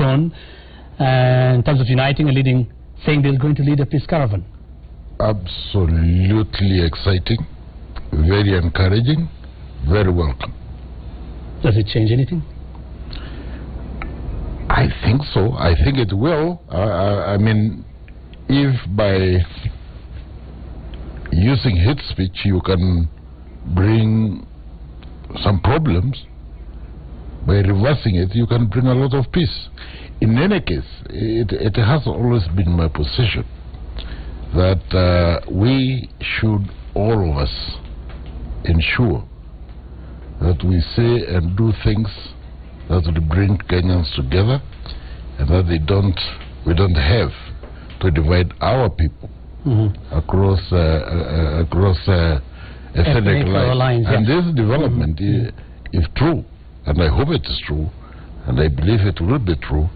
tone in terms of uniting and leading, saying they're going to lead a peace caravan? Absolutely exciting, very encouraging, very welcome. Does it change anything? I think so. I think it will. I mean, if by using hate speech you can bring some problems, by reversing it you can bring a lot of peace. In any case, it has always been my position that we should, all of us, ensure that we say and do things that will bring Kenyans together, and that we don't have to divide our people across ethnic lines. And this development is true, and I hope it is true, and I believe it will be true.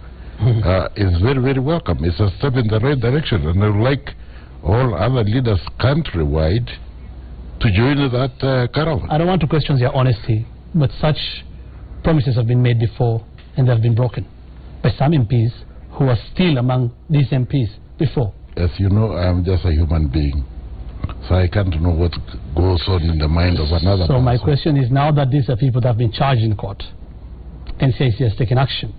Is very, very welcome. It's a step in the right direction, and I would like all other leaders countrywide to join that caravan. I don't want to question your honesty, but such promises have been made before and they have been broken by some MPs who are still among these MPs before. As you know, I am just a human being, so I can't know what goes on in the mind of another person. My question is, now that these are people that have been charged in court, NCIC has taken action,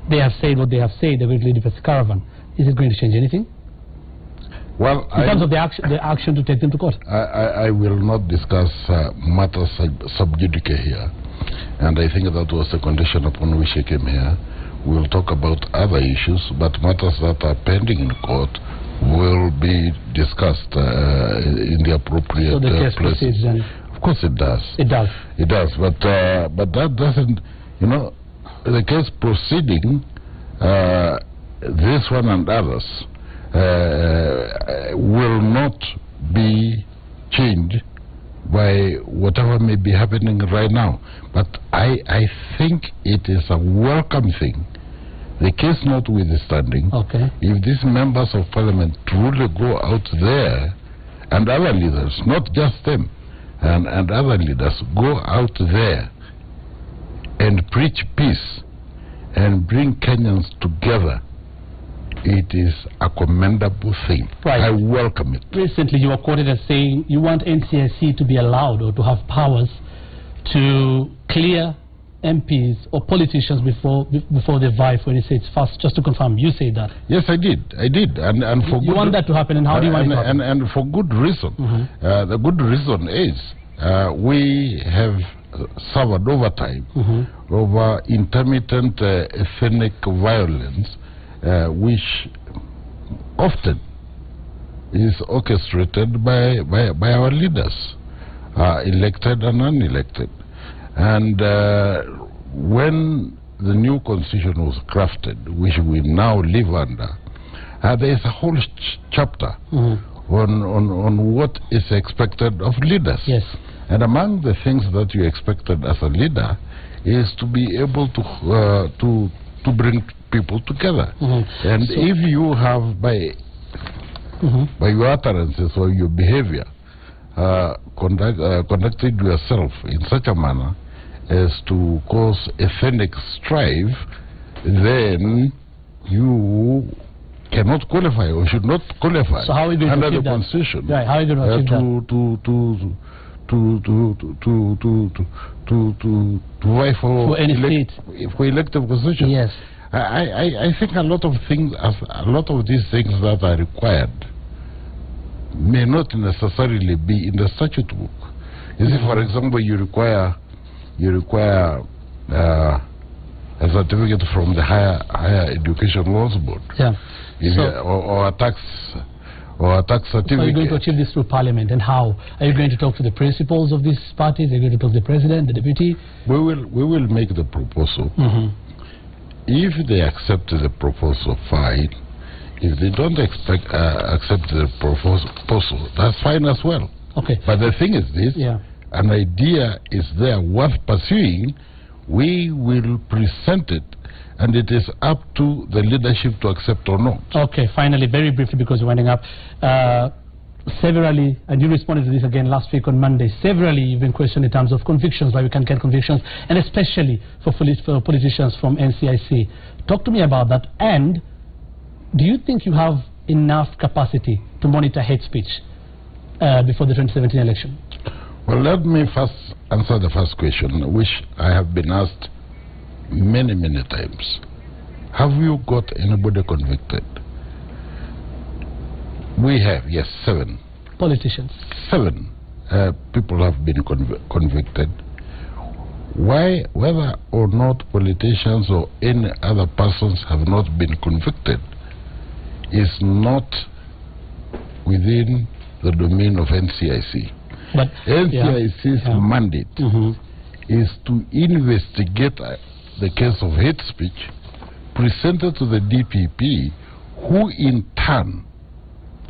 they have said what they have said, they're going to lead the caravan. Is it going to change anything? Well, in terms of the action to take them to court? I will not discuss matters sub judice here. And I think that was the condition upon which he came here. We will talk about other issues, but matters that are pending in court will be discussed in the appropriate so the case places. Proceeds then? Of course it does. It does. It does, but that doesn't, you know, the case proceeding, this one and others, will not be changed by whatever may be happening right now. But I think it is a welcome thing, the case notwithstanding, if these members of parliament truly go out there, and other leaders, not just them, and other leaders go out there and preach peace and bring Kenyans together, it is a commendable thing. Right. I welcome it. Recently you were quoted as saying you want NCIC to be allowed or to have powers to clear MPs or politicians before they vie for any seats first. Just to confirm, you said that? Yes, I did. And for you want that to happen, and how do you want it to happen? And for good reason. The good reason is we have suffered over time over intermittent ethnic violence, which often is orchestrated by our leaders, elected and unelected. And when the new constitution was crafted, which we now live under, there is a whole chapter on what is expected of leaders. Yes. And among the things that you expected as a leader is to be able to bring people together. And so if you have by your utterances or your behavior conducted yourself in such a manner as to cause ethnic strife, then you cannot qualify or should not qualify. So how are you going under to achieve the Constitution? Right. How are you going to achieve to vie for any seat for elective position? Yes. I think a lot of these things that are required may not necessarily be in the statute book. You see, for example, you require a certificate from the Higher Education Laws Board, or a tax certificate. So are you going to achieve this through Parliament, and how? Are you going to talk to the principals of these parties? Are you going to talk to the President, the Deputy? We will make the proposal. If they accept the proposal, fine. If they don't accept the proposal, that's fine as well. Okay. But the thing is this, an idea is there worth pursuing, we will present it, and it is up to the leadership to accept or not. Okay, finally, very briefly, because we're winding up, severally, and you responded to this again last week on Monday, severally you've been questioned in terms of convictions, why we can't get convictions, and especially for politicians from NCIC. Talk to me about that, and do you think you have enough capacity to monitor hate speech before the 2017 election? Well, let me first answer the first question, which I have been asked many, many times. Have you got anybody convicted? We have, yes, 7. Politicians. 7 people have been convicted. Why, whether or not politicians or any other persons have not been convicted, is not within the domain of NCIC. But NCIC's mandate is to investigate the case of hate speech presented to the DPP, who in turn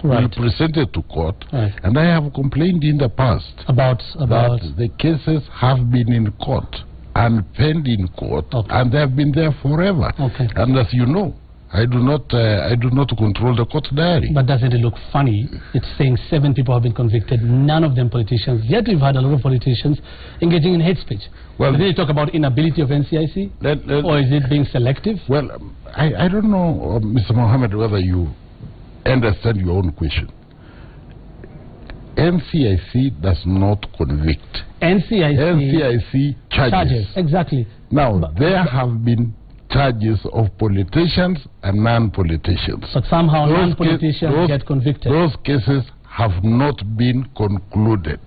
will present it to court. And I have complained in the past about that the cases have been in court and penned in court, and they have been there forever. And as you know, I do not control the court diary. But doesn't it look funny? It's saying 7 people have been convicted, none of them politicians. Yet we've had a lot of politicians engaging in hate speech. Well, did you talk about inability of NCIC, or is it being selective? Well, I don't know, Mr. Mohammed, whether you understand your own question. NCIC does not convict. NCIC charges. Exactly. Now, there have been charges of politicians and non-politicians. But somehow non-politicians get convicted. Those cases have not been concluded.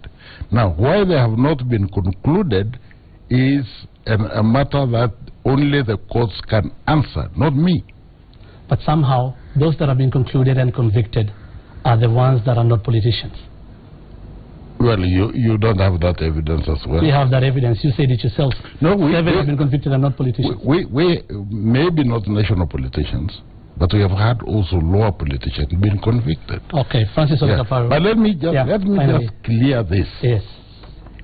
Now, why they have not been concluded is a matter that only the courts can answer, not me. But somehow, those that have been concluded and convicted are the ones that are not politicians. Well, you don't have that evidence as well. We have that evidence. You said it yourself. No, 7 have been convicted and not politicians. We maybe not national politicians, but we have had also lower politicians being convicted. Okay, Francis Ole Kaparo. But let me just clear this. Yes.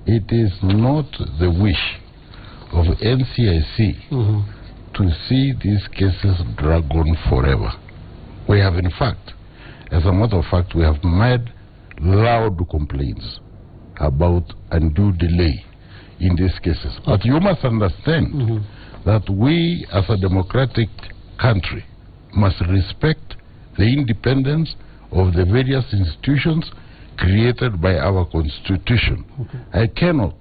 It is not the wish of NCIC to see these cases drag on forever. We have, in fact, as a matter of fact, we have made loud complaints about undue delay in these cases. But you must understand that we, as a democratic country, must respect the independence of the various institutions created by our Constitution. I cannot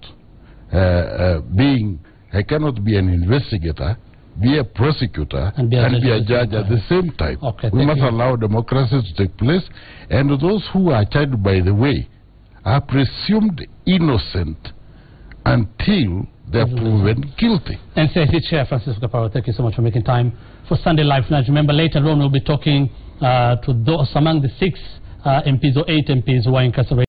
be an investigator, be a prosecutor, and be a judge at the same time. We must allow democracy to take place, and those who are charged, by the way, are presumed innocent until they are proven guilty. NCIC Chair Francis Ole Kaparo, thank you so much for making time for Sunday Live Tonight. Remember, later on we'll be talking to those among the 6 MPs or 8 MPs who are incarcerated.